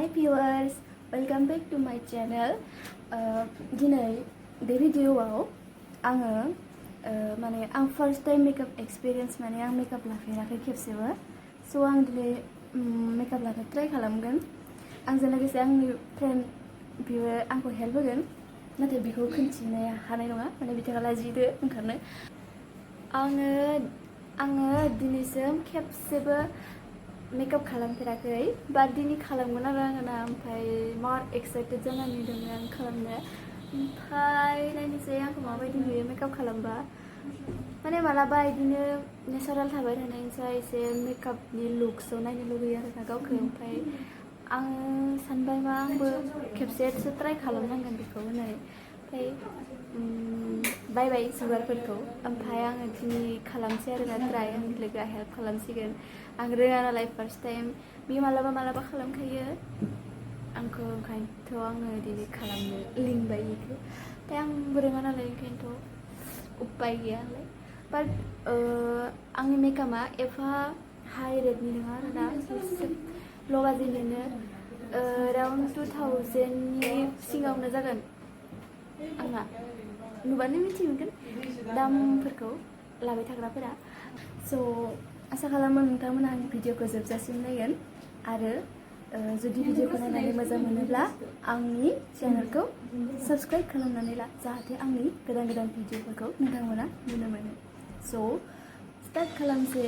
Hi viewers, welcome back to my channel. दिनै बे भिडियोआव आङो माने आं फर्स्ट टाइम मेकअप एक्सपीरियंस माने आं मेकअप लाफेराखै खेबसेबो सो आं दिनै मेकअप लानो ट्राइ खालामगोन आंजों लोगोसे आंनि फ्रेन्ड बियो आंखौ हेल्प होगोन नाथाय बिखौ खोन्थिनो हानाय नङा माने बिथाङा लाजिदो ओंखारनो आङो दिनैसिम खेबसेबो मेकअप खालामफेराखै बाट दिनै खालामगोन आरो आङो ना ओमफ्राय मार एक्साइटेड जानानै दङ आं खालामनो ओमफ्राय नायनोसै आंखौ माबायदि नुयो मेकअप खालामबा माने मालाबा बिदिनो नेचारेल थाबाय थानायनिफ्राय एसे मेकअपनि लुक्सआव नायनो लुगैयो आरो ना गावखौ ओमफ्राय आं सानबाय मा आंबो खेबसेसो ट्राइ खालामनांगोन बेखौ होननानै ओमफ्राय बायबाय जुगारफोरखौ ओमफ्राय आङो दिनै खालामसै आरो ना ट्राइ आंनि लोगोआ हेल्प खालामसिगोन आं रोङा नालाय फार्स्ट टाइम बे मालाबा खालामखायो आंखौ ओंखायनोथ' आङो दिनै खालामनो लिंबाय बेखौ ओमफ्राय आंबो रोङा नालाय ओंखायनोथ' उपाय गैया नालाय बाट आंनि मेकआपआ एफा हाई रेटनि नङा आरो ना ल' बाजेटनिनो एराउन्ड 2000नि सिङावनो जागोन आंना नुबानो मिथिगोन दामफोरखौ लाबाय थाग्राफोरा स' आसा खालामो नोंथांमोना आंनि भिडिअखौ जोबजासिम नायगोन आरो जुदि भिडिअखौ नायनानै मोजां मोनोब्ला आंनि चेनेलखौ साबस्क्राइब खालामनानै ला जाहाथे आंनि गोदान भिडिअफोरखौ नोंथांमोना नुनो मोनो स' स्टार्ट खालामसै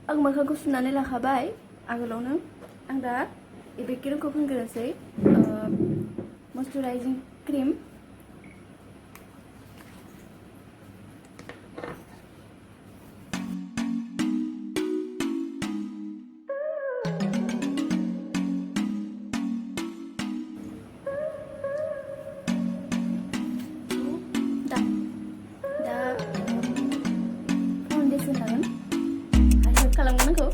आं मोखांखौ सुनानै लाखाबाय आगोलावनो आं दा बे क्रिमखौ फुनग्रोनोसै मयस्चराइजिं क्रिम दा फाउन्डेसन लागोन खालामगोन आंखौ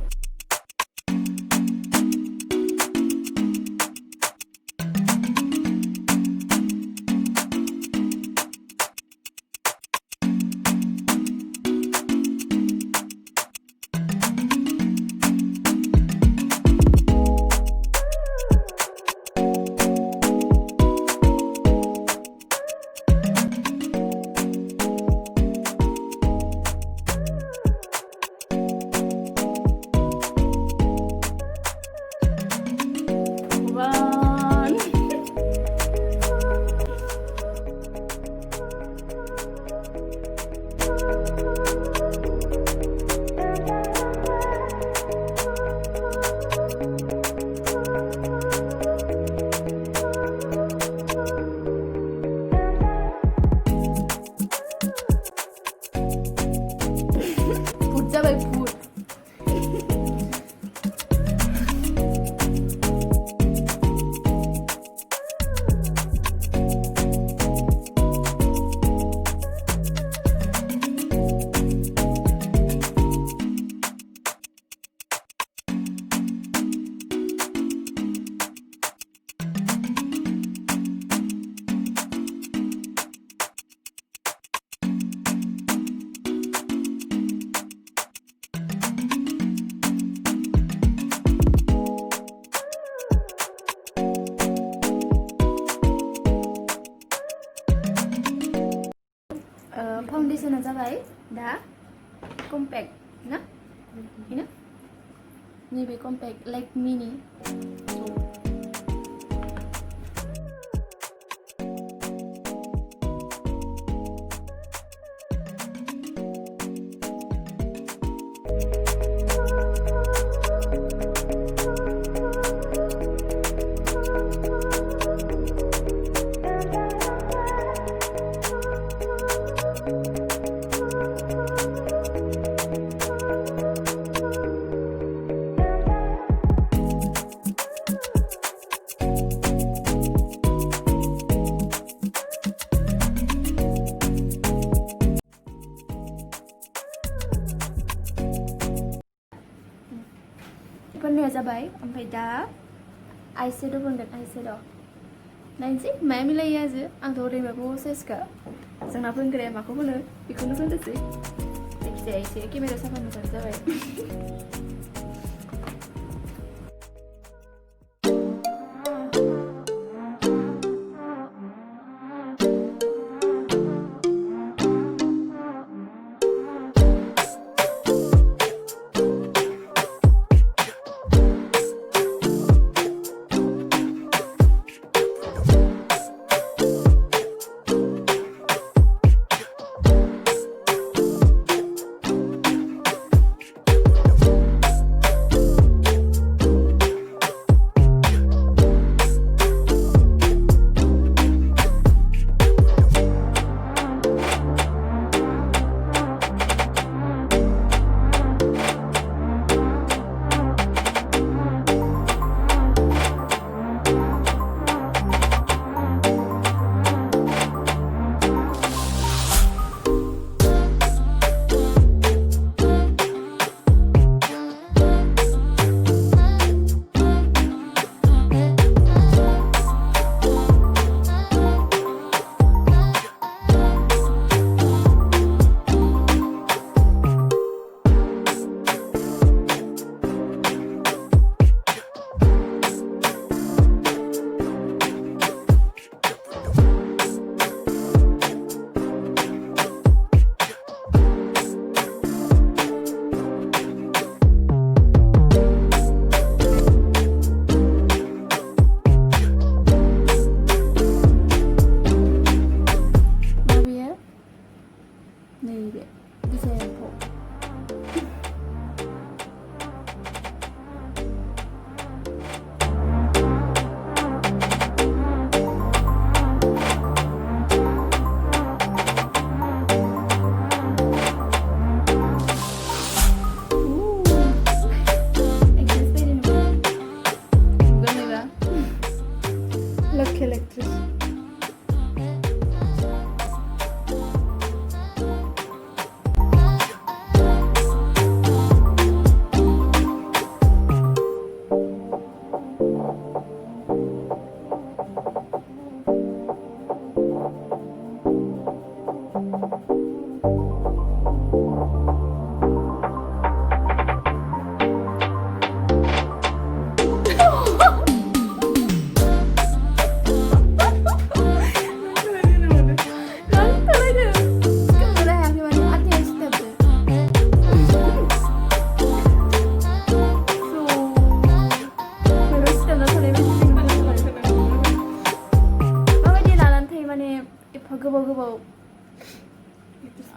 फाउन्डेसना जाबाय दा कम्पेक्ट ना बेनो नैबे कम्पेक्ट लेकमिनि फोननाया जाबाय ओमफ्राय दा आइसेड' फोनगोन आइसेड' नायनोसै माया मिलायो आजो आंथ' ओरैनोबाबो साइजखा जोंना फोनग्राया माखौ फोनो बेखौनो फोननोसै जायखिजाया एसे केमेरा साफा नुबानो जाबाय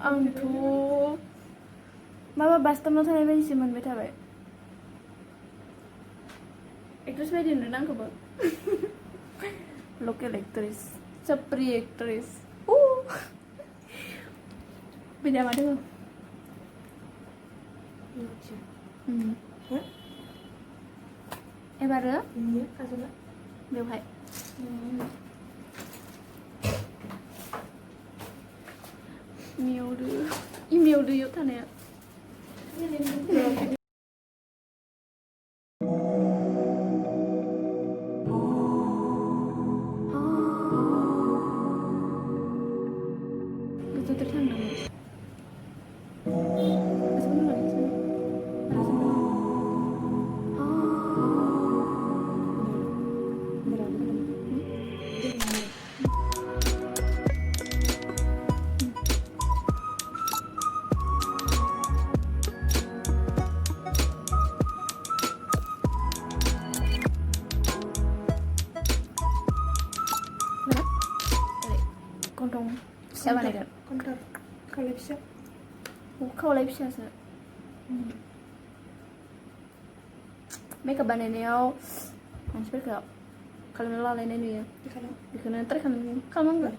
आंथ' माबा बासटामाव थानाय बायदिसो मोनबाय थाबाय एक्ट्रेस बायदि नुदों आंखौबो लकेल एक्ट्रेस साप्रि एक्ट्रेस बिदा मा दङ एबारो बेवहाय मेवदो इमेवदोयाव थानाया गोजौद्राय थांदोंमोन फिसा बानायगोन कन्टार खावलाय फिसा खावलाय फिसासो मेकआप बानायनायाव मानसिफोरखौ खालामना लालायनाय नुयो बेखौनो ट्राइ खालामनांगौ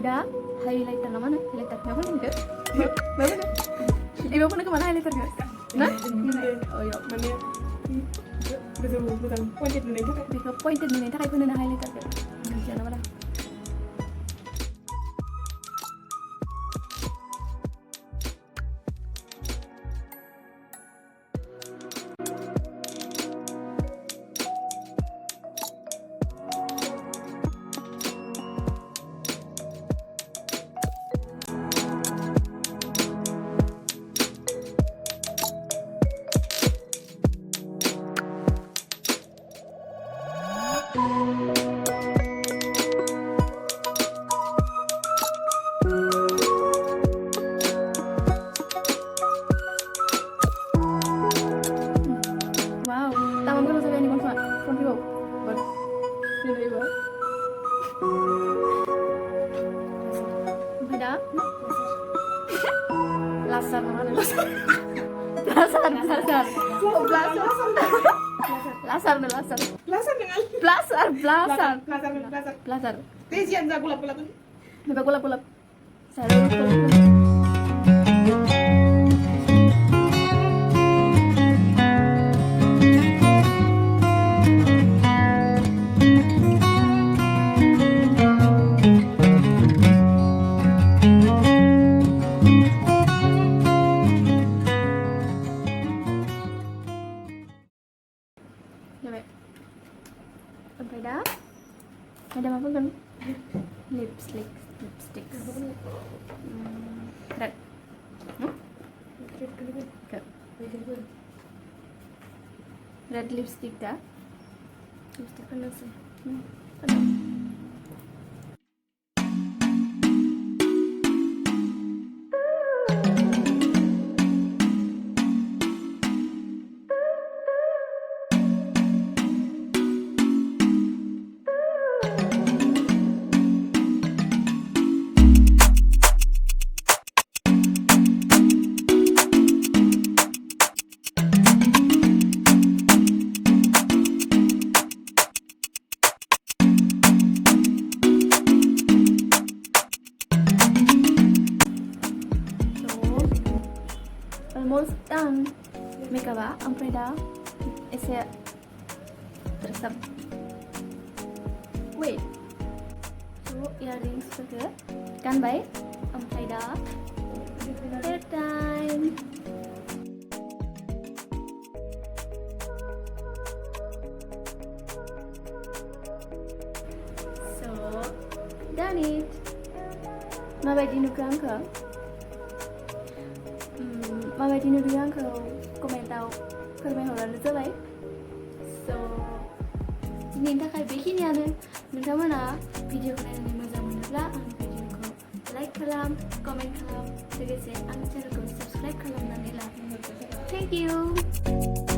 दा हाइलाइटार ना मा होनो हाइलाइटार माबा होनगो इबो फोनो खोमा हाइलाइटारखौ ना ओयाव माने गोजौ मोजां पइन्टेड नुनायनि थाखाय बेखौ पइन्टेड नुनायनि थाखाय फोनो हाइलाइटारखौ मिथियाना बारा Lasar mana? Lasar. Lasar dengan Lasar. Tesian za gulap-gulap. Coba gulap-gulap. Sampai dah. Ada apa kan? Lipstick. Red. Red lipstick dah. Lipstick panas sih. Almost done makeup sampai dah ese tersap wait so earrings juga kan baik sampai dah hair time so done it mabaidi nuka angka माबायदि नुदों आंखौ कमेन्टआव फोरमायहरबानो जाबाय स' दिनैनि थाखाय बेखिनियानो नोंथांमोना भिडिअखौ नायनानै मोजां मोनोब्ला आंनि भिडिअखौ लाइक खालाम कमेन्ट खालाम लोगोसे आंनि चेनेलखौ साबस्क्राइब खालामनानै ला थेंक इउ